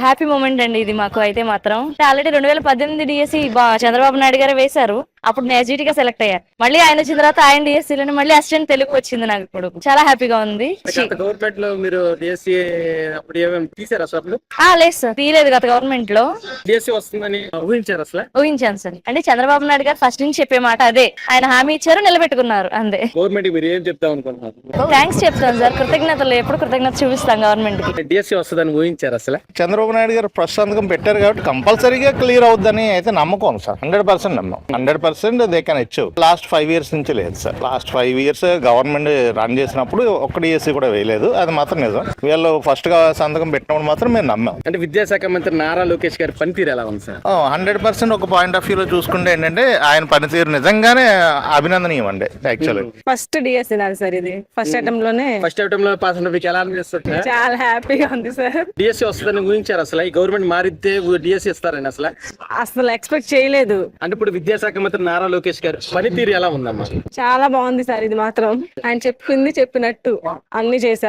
Happy moment అండి ఇది మాకు అయితే మాత్రం. ఆల్రెడీ 2018 డిఎస్సి చంద్రబాబు నాయుడు గారు వేశారు. అప్పుడు నేను ఎస్జిటి గా సెలెక్ట్ అయ్యా. మళ్ళీ ఆయన వచ్చిన తర్వాత ఆయన డిఎస్సి లోనే మళ్ళీ అసిస్టెంట్ తెలుగు వచ్చింది నాకు. ఇప్పుడు చాలా హ్యాపీగా ఉంది. గవర్నమెంట్ లో మీరు డిఎస్సి అప్పుడు ఏమేమి తీసారా సార్? లేదు సార్, తీయలేదు గత గవర్నమెంట్ లో. డిఎస్సి వస్తుందని ఊహించారు అసలు? ఊహించాను సార్. అంటే చంద్రబాబు నాయుడు గారు ఫస్ట్ నుంచి చెప్పే మాట అదే. ఆయన హామీ ఇచ్చారు, నిలబెట్టుకున్నారు అంతే. గవర్నమెంట్ మీరు ఏం చెప్తాం అనుకుంటున్నారు? థ్యాంక్స్ చెప్తాను సార్, కృతజ్ఞతలు ఎప్పుడు కృతజ్ఞత చూపిస్తాం గవర్నమెంట్ కి. డిఎస్సి వస్తుందని ఊహించారు అసలు? చంద్రబాబు నాయుడు గారు ఫస్ట్ సంతకం పెట్టారు కాబట్టి కంపల్సరీగా క్లియర్ అవుద్దని అయితే నమ్మకం సార్. 100% నమ్మకం. 100% they can achieve. Last 5 years నుంచి లేదు sir. Last 5 years government run చేసినప్పుడు ఒక్క డిఎస్సి కూడా వేయలేదు. అది మాత్రం నిజం. వీళ్ళు ఫస్ట్ గా సంతకం పెట్టినప్పుడు మాత్రం మేము నమ్మాం. అంటే విద్యాశాఖ మంత్రి నారా లోకేష్ గారి పనితీరు ఎలా ఉంది సార్? 100% ఒక పాయింట్ ఆఫ్ వ్యూలో చూసుకుంటే ఏంటంటే ఆయన పనితీరు నిజంగానే అభినందనీయం అండి. యాక్చువల్లీ ఫస్ట్ డిఎస్సి నాది సార్. ఇది ఫస్ట్ అటెంప్ట్ లోనే పాస్ మీకు ఎలా అనిపిస్తుంది? చాలా హ్యాపీగా ఉంది సార్. డిఎస్సి వస్తుందని ఊహించారు అసలు? ఈ గవర్నమెంట్ మారితే డిఎస్సి ఇస్తారని అసలు ఎక్స్పెక్ట్ చేయలేదు. అంటే ఇప్పుడు విద్యాశాఖ మంత్రి నారా లోకేష్ గారు పనితీరు ఎలా ఉందమ్మా? చాలా బాగుంది సార్. ఇది మాత్రం ఆయన చెప్పింది చెప్పినట్టు అన్ని చేశారు.